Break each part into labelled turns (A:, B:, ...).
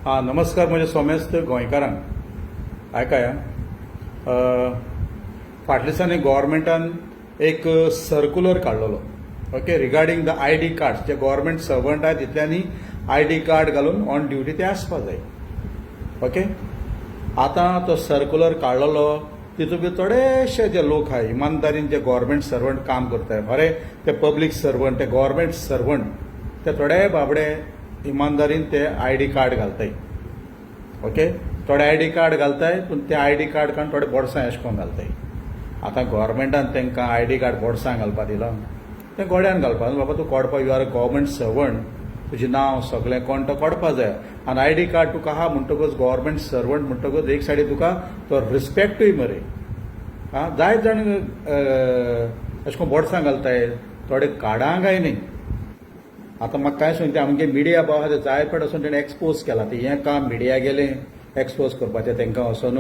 A: हां नमस्कार म्हजे सोमेस्त गोंयकारांक आयकाया फाटल्या दिसांनी गव्हर्मेंटान एक सर्क्युलर काडलेलो okay regarding the ID cards जे गव्हर्मेंट सर्वंट आहेत तितल्यांनी ID कार्ड घालून ऑन ड्युटी ते आसपा जाय ओके आतां तो सर्क्युलर काडलेलो तितून भितर थोडेशे जे लोक आहाय इमानदारीन जे गव्हर्मेंट सर्वंट काम करताय बरे ते पब्लीक सर्वंट ते गव्हर्मेंट सर्वंट ते थोडे बाबडे इमानदारीन ते ID कार्ड घालताय ओके थोडे ID कार्ड घालताय पूण ते ID कार्ड काडून थोडे बोडसां अशें करून घालताय आतां गव्हर्मेंटान तांकां ID कार्ड बोडसां घालपा दिला ते गोड्यान घालपा बाबा तूं कोडपा you are a government servant तुजें नांव सगळें कोण तो कोडपा जाय आनी ID कार्ड तुका आहा म्हणटकूच गव्हर्मेंट सर्वंट म्हणटकूच एक सायडी तुका तो रिस्पेक्टूय मरे आं जायत जाण अशें करून बोडसां घालताय थोडे कार्डां काय न्ही आतां म्हाका काय सांगता आमगे मिडिया बाबा आहा ते जाय पड वचून तेणें एक्सपोज केला ते हें काम मिडिया गेलें एक्सपोज करपाचें तांकां वचून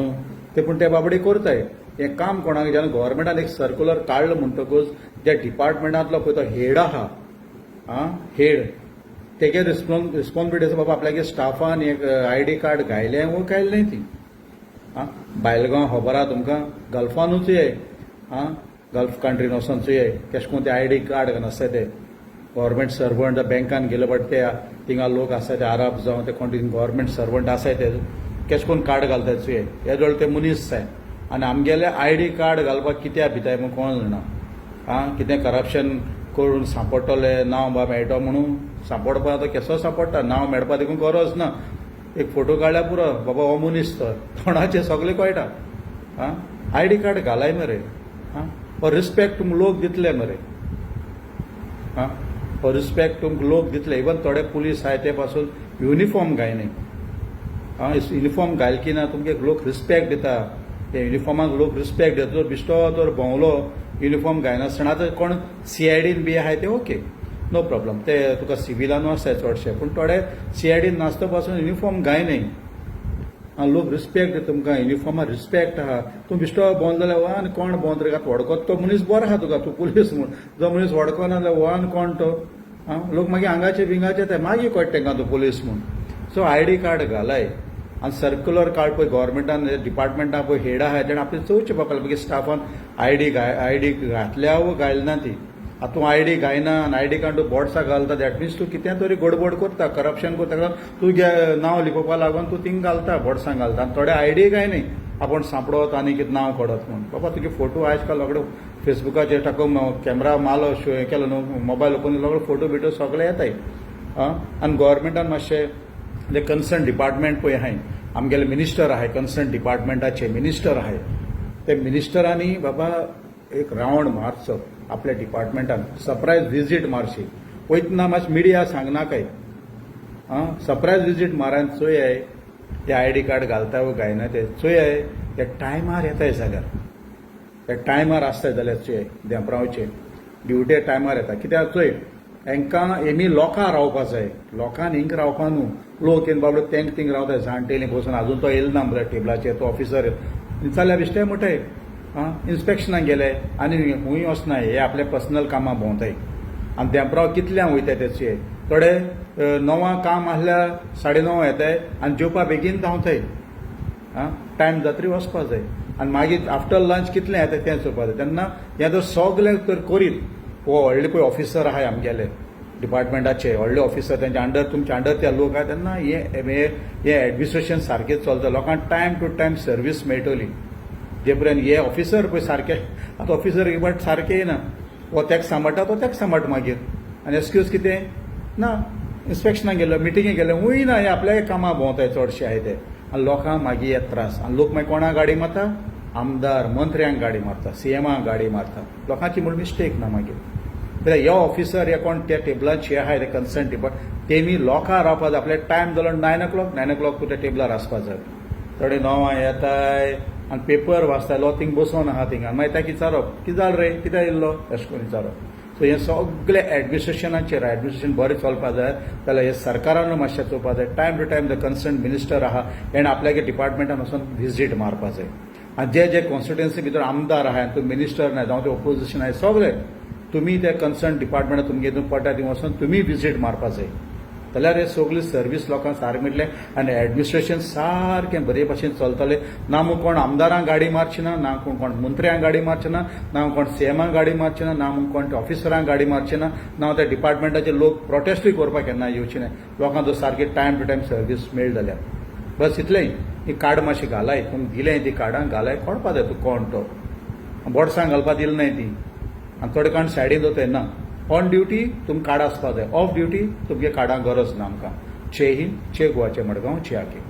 A: ते पूण ते बाबडे करताय हें काम कोणाक जेन्ना गव्हर्मेंटान एक सर्क्युलर काडलो म्हणटकूच ज्या डिपार्टमेंटांतलो पळय तो हेड आहा आं हेड तेगे रिस्पॉन्सिबिलिटी आसा बाबा आपल्यागे स्टाफान एक ID कार्ड घायलें वो घायलें ती आं बायलगांव खबर आहा तुमकां गल्फानूच ये आं गल्फ कंट्रीन वचून चुये कशें करून ते ID कार्ड आसता ते गव्हर्मेंट सर्वंट बँकान गेले बट ते थिंगा लोक आसा ते आरब जावं ते कोण गव्हर्मेंट सर्वंट आसाय ते कशें करून कार्ड घालताय चुये हे जवळ ते मनीस जाय आनी आमगेले ID कार्ड घालपाक कित्या भिताय म्हूण कोण जाणा आं कितें करप्शन करून सांपडटले नांव बा मेळटा म्हणून सांपडपा तो केसो सांपडटा नांव मेळपा देखून गरज ना एक फोटो काडल्या पुरो बाबा हो मनीस तर तोंडाचे सगळे कळटा आं ID कार्ड घालाय मरे आं हो रिस्पेक्ट तुमकां लोक दितले मरे आं हो रिस्पेक्ट तुमकां लोक दितले इवन थोडे पुलीस आहाय ते पासून युनिफॉर्म घायनाय आं युनिफॉर्म घाल की ना तुमगे लोक रिस्पेक्ट दिता ते युनिफॉर्माक लोक रिस्पेक्ट दिता जर बिश्तो तर भोंवलो युनिफॉर्म घायनासतना तर कोण CIDन बी आहाय ते ओके नो प्रॉब्लम ते तुका सिव्हिलानू आसताय चडशे पूण थोडे CIDन नासता पासून युनिफॉर्म घायनाय आनी लोक रिस्पेक्ट दिता तुमकां युनिफॉर्माक रिस्पेक्ट आहा तूं बिश्तो भोंवलो जाल्यार वा आनी कोण भोंवता रे वडकोत तो मनीस बरो आहा तुका तूं पुलीस म्हूण जो मनीस वडकोना जाल्यार हो आनी कोण तो आं लोक मागीर आंगाचे बिंगाचे ते मागीर कळटा तांकां तूं पुलीस म्हूण सो ID कार्ड घालाय आनी सर्क्युलर कार्ड पळय गव्हर्मेंटान डिपार्टमेंटान पळय हेड आहा तेणें आपलें चवचें पडटलें मागीर स्टाफान ID घातल्या वो घालना ती आतां तूं ID घायना आनी ID कार्ड तूं बोडसा घालता दॅट मिन्स तूं कितें तरी गडबड करता करप्शन करता तूं नांव लिपोवपा लागून तूं थिंग घालता बोडसां घालता आनी थोडे ID घायनाय आपूण सांपडत आनी कितें नांव कोडत म्हूण बाबा तुगे फोटो आयज काल रोखडे फेसबुकाचेर टाकून कॅमेरा मारलो हें केलो न्हू मोबायल ओपन रोखडे फोटो बिटो सगळे येताय आनी गव्हर्मेंटान मातशें जे कन्सर्न डिपार्टमेंट पळय आहाय आमगेले मिनिस्टर आहाय कन्सर्न डिपार्टमेंटाचे मिनिस्टर आहाय ते मिनिस्टरांनी बाबा एक रावंड मारचो आपल्या डिपार्टमेंटान सरप्रायज विजीट मारची वयतना मातशें मिडिया सांगनाकाय आं सरप्रायज विजीट मारान चोयाय ते ID कार्ड घालता वो घायना ते चोयाय ते टायमार येताय जाल्यार ते टायमार आसताय जाल्यार चोयाय देंपरावचे ड्युटी टायमार येता कित्याक चोय हांकां एमी लोकां रावपा जाय लोकांन हिंग रावपा न्हू लोक येवन बाबडे तेंक थिंग रावताय जाणटेली बसून आजून तो येयलो ना मरे टेबलाचेर तो ऑफिसर जाल्यार बिश्टे म्हणटाय आं इन्स्पेक्शनाक गेले आनी खूंय वचनाय हे आपले पर्सनल कामां भोंवताय आनी देंपराव कितल्यांक वयताय तेचे थोडे 9 काम आसल्यार 9:30 येताय आनी जेवपा बेगीन धांवताय आं टायम जात्री वचपा जाय आनी मागीर आफ्टर लंच कितलें येताय तें चोवपा जाय तेन्ना हें जर सगळें तर करीत हो व्हडले पळय ऑफिसर आहाय आमगेले डिपार्टमेंटाचे व्हडले ऑफिसर तेंच्या अंडर तुमच्या अंडर ते लोक आहाय तेन्ना हे एडमिनिस्ट्रेशन सारकें चलता लोकांक टायम टू टायम सर्वीस मेळटली जे पर्यंत हे ऑफिसर पळय सारके आतां ऑफिसर बट सारके येना हो तेका सांबाळटा तो तेका सांबाळटा मागीर आनी एक्सक्यूज कितें ना इन्स्पेक्शनाक गेलो मिटिंगेक गेले हूंय ना हे आपल्या कामां भोंवताय चडशे आहाय ते आनी लोकांक मागीर हे त्रास आनी लोक मागीर कोणाक गाडी मारता आमदार मंत्र्यांक गाडी मारता CMाक गाडी मारता लोकांची म्हूण मिस्टेक ना मागीर कित्याक हे ऑफिसर हे कोण त्या टेबलाचे आहाय ते कन्सर्न डिपार्टमेंट तेमी लोकां रावपा जाय आपले टायम जालो 9 o'clock तूं त्या टेबलार आसपा जाय थोडे 9 येताय आनी पेपर वाचताय लो थिंग बसोन आहा थिंग आनी मागीर ताका विचारप कितें जालें रे कित्याक येयल्लो अशें करून विचारप सो हें सगळें एडमिनिस्ट्रेशनाचेर एडमिनिस्ट्रेशन बरें चलपा जाय जाल्यार हे सरकारान मातशें चोवपा जाय time to time the concern minister आहा हेणें आपल्यागे डिपार्टमेंटान वचून विजीट मारपा जाय आनी जे कॉन्स्टिट्युएन्सी भितर आमदार आहाय तूं मिनिस्टर नाय जावं ते ऑपोजिशन आहाय सगळे तुमी ते कन्सर्न डिपार्टमेंटान तुमगे हितून पडटा थंय वचून तुमी विजीट मारपा जाय जाल्यार हे सगळी सर्व्हीस लोकांक सारकें मेळटलें आनी एडमिनिस्ट्रेशन सारकें बरे भशेन चलतलें. ना म्हूण कोण आमदारांक गाडी मारची ना, ना कोण मंत्र्यांक गाडी मारची ना कोण सीएमाक गाडी मारची ना कोण ऑफिसरांक गाडी मारची ना त्या डिपार्टमेंटाचे लोक प्रोटेस्टूय करपाक केन्ना येवचे ना. लोकांक जर सारकी टायम टू टायम सर्व्हीस मेळ जाल्यार बस इतलें. ही कार्ड मातशी घालाय, तुमकां दिलें ती कार्डां घालाय, कळपा जाय तूं कोण तो. बोर्डसांक घालपा दिली नाही ती आनी थोडे कोण सायडीन दवरताय ना. ऑन ड्युटी तुमकां कार्ड आसपा जाय, ऑफ ड्युटी तुमगे कार्डांक गरज ना आमकां. जय हिंद, जय गोवा, जय मडगांव, जय आगे.